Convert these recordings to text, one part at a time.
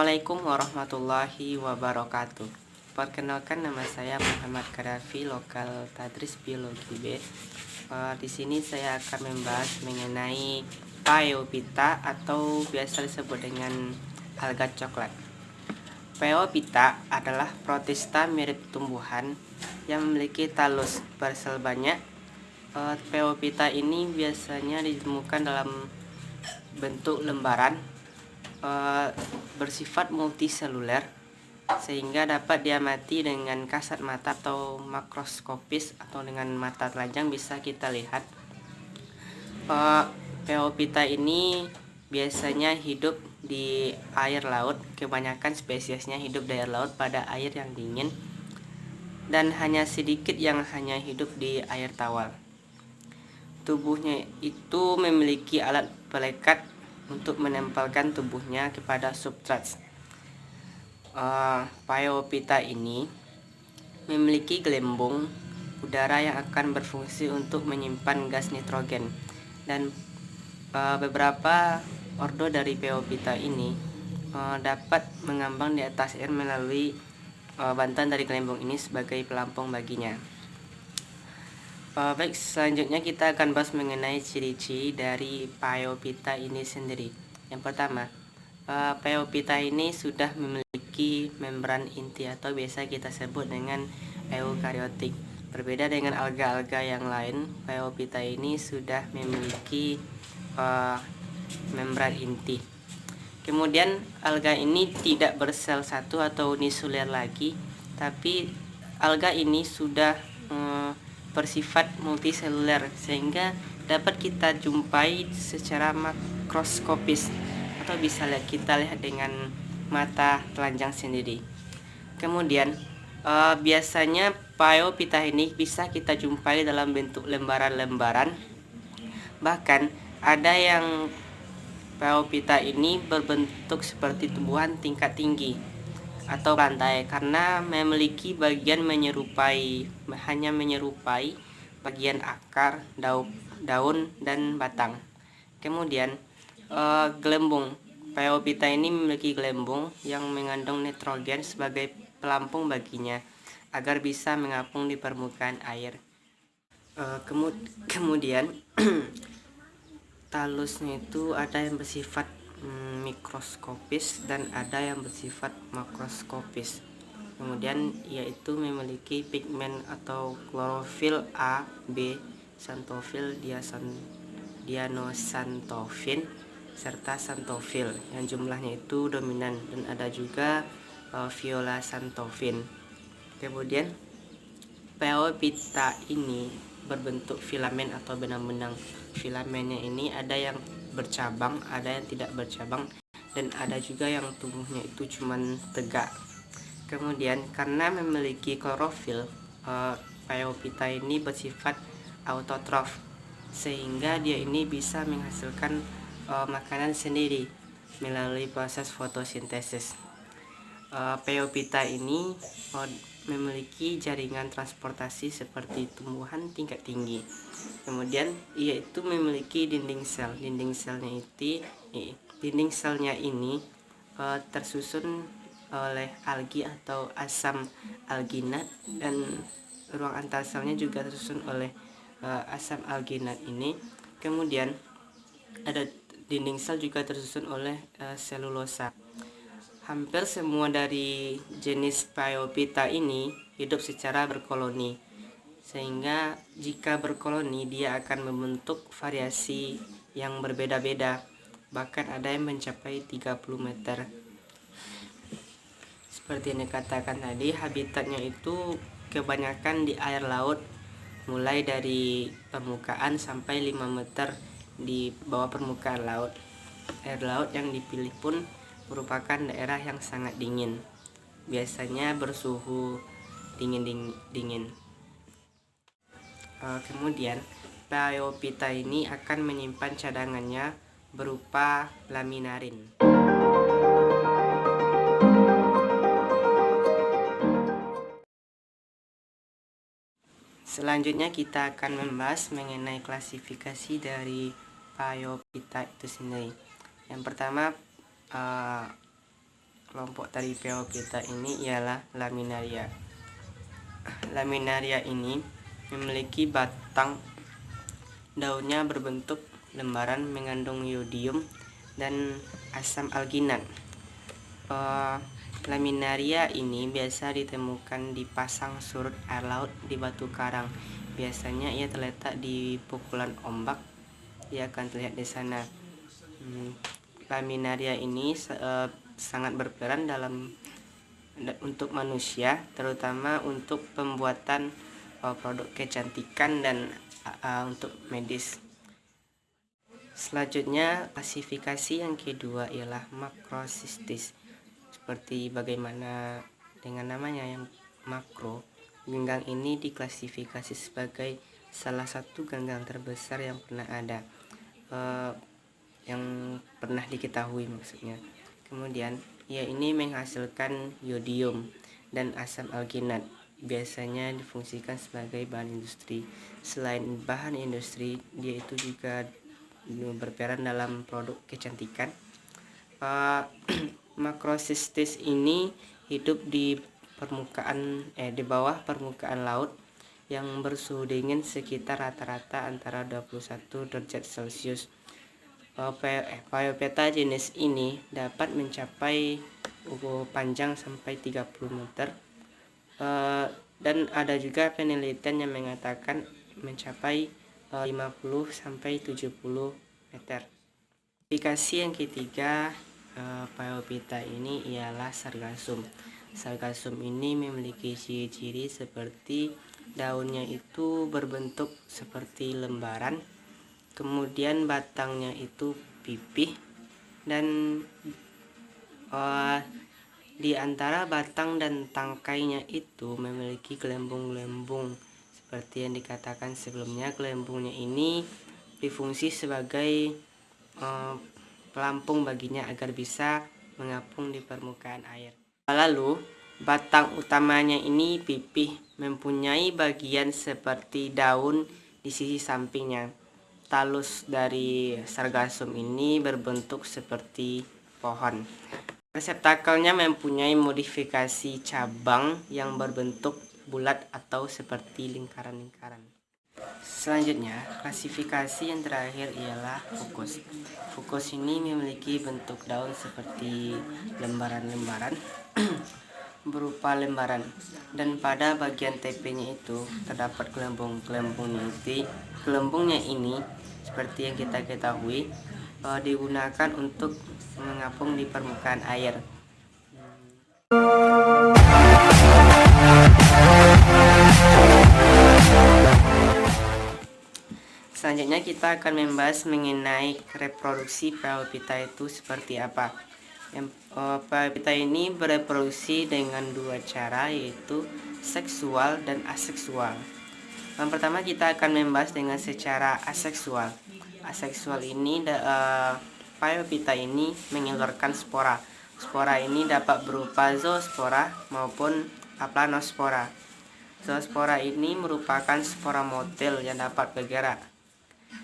Assalamualaikum warahmatullahi wabarakatuh. Perkenalkan, nama saya Muhammad Kadafi, lokal Tadris Biologi B. Di sini saya akan membahas mengenai Phaeophyta atau biasa disebut dengan alga coklat. Phaeophyta adalah protista mirip tumbuhan yang memiliki talus bersel banyak. Phaeophyta ini biasanya ditemukan dalam bentuk lembaran, bersifat multiseluler, sehingga dapat diamati dengan kasat mata atau makroskopis, atau dengan mata telanjang bisa kita lihat. Phaeophyta ini biasanya hidup di air laut. Kebanyakan spesiesnya hidup di air laut pada air yang dingin, dan hanya sedikit yang hanya hidup di air tawar. Tubuhnya itu memiliki alat pelekat untuk menempelkan tubuhnya kepada substrat. Phaeophyta ini memiliki gelembung udara yang akan berfungsi untuk menyimpan gas nitrogen, dan beberapa ordo dari Phaeophyta ini dapat mengambang di atas air melalui bantuan dari gelembung ini sebagai pelampung baginya. Baik, selanjutnya kita akan bahas mengenai ciri-ciri dari Phaeophyta ini sendiri. Yang pertama, Phaeophyta ini sudah memiliki membran inti atau biasa kita sebut dengan eukariotik. Berbeda dengan alga-alga yang lain, Phaeophyta ini sudah memiliki membran inti. Kemudian alga ini tidak bersel satu atau uniseluler lagi, tapi alga ini sudah bersifat multiseluler, sehingga dapat kita jumpai secara makroskopis atau bisa kita lihat dengan mata telanjang sendiri. Kemudian biasanya Phaeophyta ini bisa kita jumpai dalam bentuk lembaran-lembaran. Bahkan ada yang Phaeophyta ini berbentuk seperti tumbuhan tingkat tinggi atau rantai, karena memiliki bagian hanya menyerupai bagian akar, daun dan batang. Kemudian gelembung Phaeophyta ini memiliki gelembung yang mengandung nitrogen sebagai pelampung baginya agar bisa mengapung di permukaan air. Kemudian talusnya itu ada yang bersifat mikroskopis dan ada yang bersifat makroskopis. Kemudian yaitu memiliki pigmen atau klorofil A, B, xanthofil, dianoxanthofin, serta xanthofil yang jumlahnya itu dominan, dan ada juga viola-xanthofin. Kemudian Phaeophyta ini berbentuk filamen atau benang-benang. Filamennya ini ada yang bercabang, ada yang tidak bercabang, dan ada juga yang tumbuhnya itu cuman tegak. Kemudian karena memiliki klorofil, Phaeophyta ini bersifat autotrof, sehingga dia ini bisa menghasilkan makanan sendiri melalui proses fotosintesis. Phaeophyta ini memiliki jaringan transportasi seperti tumbuhan tingkat tinggi. Kemudian ia itu memiliki dinding sel. Dinding selnya ini tersusun oleh algi atau asam alginat, dan ruang antar selnya juga tersusun oleh asam alginat ini. Kemudian ada dinding sel juga tersusun oleh selulosa. Hampir semua dari jenis Phaeophyta ini hidup secara berkoloni, sehingga jika berkoloni dia akan membentuk variasi yang berbeda-beda, bahkan ada yang mencapai 30 meter. Seperti yang dikatakan tadi, habitatnya itu kebanyakan di air laut, mulai dari permukaan sampai 5 meter di bawah permukaan laut. Air laut yang dipilih pun merupakan daerah yang sangat dingin, biasanya bersuhu dingin. Kemudian Phaeophyta ini akan menyimpan cadangannya berupa laminarin. Selanjutnya kita akan membahas mengenai klasifikasi dari Phaeophyta itu sendiri. Yang pertama, kelompok dari Phaeophyta ini ialah Laminaria. Laminaria ini memiliki batang daunnya berbentuk lembaran mengandung yodium dan asam alginat. Laminaria ini biasa ditemukan di pasang surut air laut di batu karang. Biasanya ia terletak di pukulan ombak. Ia akan terlihat di sana. Laminaria ini sangat berperan untuk manusia, terutama untuk pembuatan produk kecantikan dan untuk medis. Selanjutnya, klasifikasi yang kedua ialah makrosistis. Seperti bagaimana dengan namanya yang makro, ganggang ini diklasifikasi sebagai salah satu ganggang terbesar yang pernah ada, yang pernah diketahui maksudnya. Kemudian ia ini menghasilkan yodium dan asam alginat. Biasanya difungsikan sebagai bahan industri. Selain bahan industri, dia itu juga berperan dalam produk kecantikan. Makrosistis ini hidup di bawah permukaan laut yang bersuhu dingin sekitar rata-rata antara 21 derajat Celcius. Phaeophyta jenis ini dapat mencapai panjang sampai 30 meter, dan ada juga penelitian yang mengatakan mencapai 50 sampai 70 meter. Aplikasi yang ketiga Phaeophyta ini ialah sargasum. Sargasum ini memiliki ciri-ciri seperti daunnya itu berbentuk seperti lembaran, kemudian batangnya itu pipih, dan di antara batang dan tangkainya itu memiliki gelembung-gelembung. Seperti yang dikatakan sebelumnya, gelembungnya ini berfungsi sebagai pelampung baginya agar bisa mengapung di permukaan air. Lalu batang utamanya ini pipih, mempunyai bagian seperti daun di sisi sampingnya. Talus dari sargasum ini berbentuk seperti pohon. Reseptakelnya mempunyai modifikasi cabang yang berbentuk bulat atau seperti lingkaran-lingkaran. Selanjutnya, klasifikasi yang terakhir ialah fucus. Fucus ini memiliki bentuk daun seperti lembaran-lembaran berupa lembaran, dan pada bagian TP-nya itu terdapat gelembungnya ini seperti yang kita ketahui digunakan untuk mengapung di permukaan air. Selanjutnya kita akan membahas mengenai reproduksi Phaeophyta itu seperti apa. Phaeophyta ini bereproduksi dengan dua cara, yaitu seksual dan aseksual. Yang pertama kita akan membahas dengan secara aseksual. Aseksual ini Phaeophyta ini mengeluarkan spora. Spora ini dapat berupa zoospora maupun aplanospora. Zoospora ini merupakan spora motil yang dapat bergerak.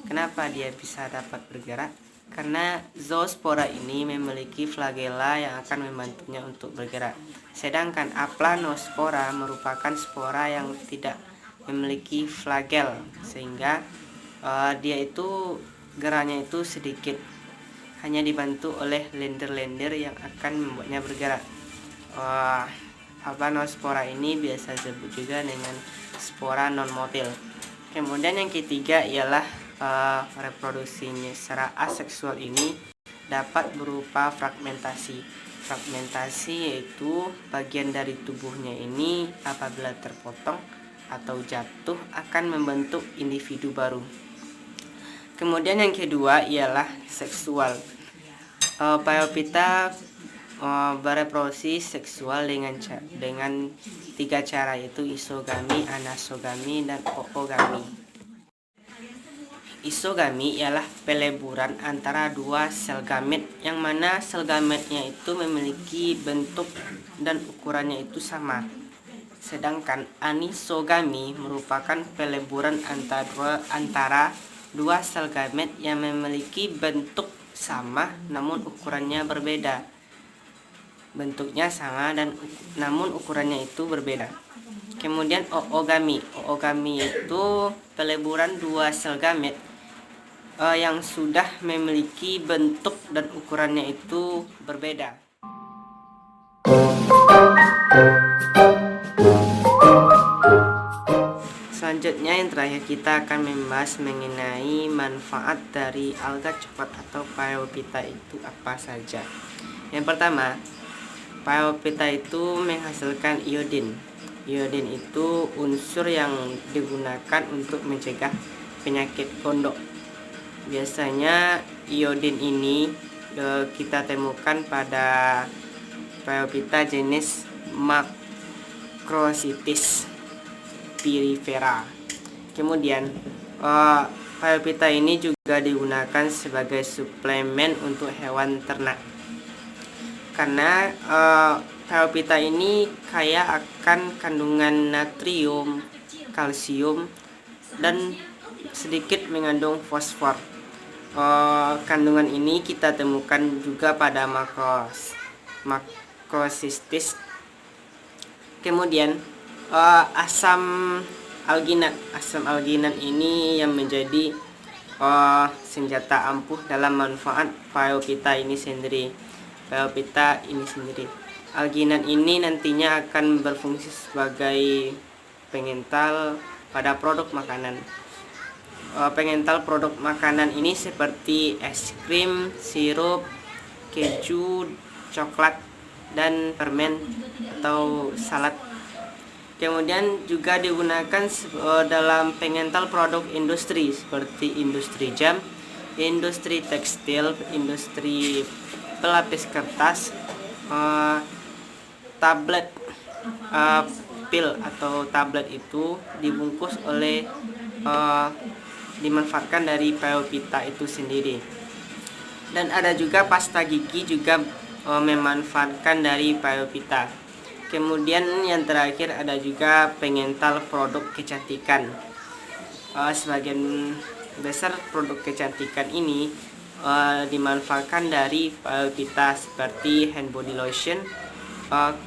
Kenapa dia bisa dapat bergerak? Karena zoospora ini memiliki flagela yang akan membantunya untuk bergerak. Sedangkan aplanospora merupakan spora yang tidak memiliki flagel, sehingga dia itu geraknya itu sedikit, hanya dibantu oleh lender-lender yang akan membuatnya bergerak. Aplanospora ini biasa disebut juga dengan spora non-motil. Kemudian yang ketiga ialah reproduksinya secara aseksual ini dapat berupa fragmentasi. Fragmentasi yaitu bagian dari tubuhnya ini apabila terpotong atau jatuh akan membentuk individu baru. Kemudian yang kedua ialah seksual. Phaeophyta bereproduksi seksual dengan tiga cara, yaitu isogami, anasogami, dan oogami. Isogami ialah peleburan antara dua sel gamet, yang mana sel gametnya itu memiliki bentuk dan ukurannya itu sama. Sedangkan anisogami merupakan peleburan antara dua sel gamet yang memiliki bentuk sama namun ukurannya berbeda. bentuknya sama dan namun ukurannya itu berbeda. Kemudian oogami. Oogami itu peleburan dua sel gamet yang sudah memiliki bentuk dan ukurannya itu berbeda. Selanjutnya yang terakhir kita akan membahas mengenai manfaat dari alga coklat atau Phaeophyta itu apa saja. Yang pertama, Phaeophyta itu menghasilkan iodin. Iodin itu unsur yang digunakan untuk mencegah penyakit gondok. Biasanya iodin ini kita temukan pada Phaeophyta jenis Macrocystis pirifera. Kemudian Phaeophyta ini juga digunakan sebagai suplemen untuk hewan ternak. Karena Phaeophyta ini kaya akan kandungan natrium, kalsium, dan sedikit mengandung fosfor. Kandungan ini kita temukan juga pada Macrocystis. Kemudian asam alginat ini yang menjadi senjata ampuh dalam manfaat Phaeophyta ini sendiri. Alginat ini nantinya akan berfungsi sebagai pengental pada produk makanan. Pengental produk makanan ini seperti es krim, sirup, keju, coklat, dan permen atau salad. Kemudian juga digunakan dalam pengental produk industri seperti industri jam, industri tekstil, industri pelapis kertas, tablet pil atau tablet itu dibungkus oleh dimanfaatkan dari Phaeophyta itu sendiri. Dan ada juga pasta gigi juga memanfaatkan dari Phaeophyta. Kemudian yang terakhir ada juga pengental produk kecantikan. Sebagian besar produk kecantikan ini dimanfaatkan dari Phaeophyta seperti hand body lotion,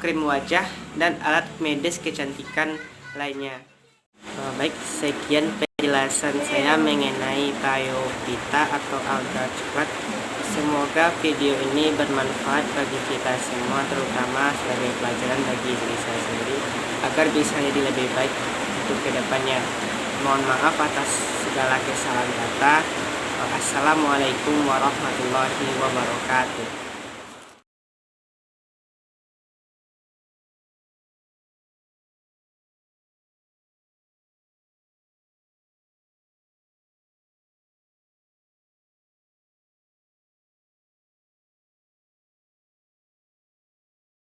krim wajah, dan alat medis kecantikan lainnya. Baik, sekian penjelasan saya mengenai Phaeophyta atau alga coklat. Semoga video ini bermanfaat bagi kita semua, terutama sebagai pelajaran bagi diri saya sendiri, agar bisa jadi lebih baik untuk kedepannya. Mohon maaf atas segala kesalahan kata. Assalamualaikum warahmatullahi wabarakatuh.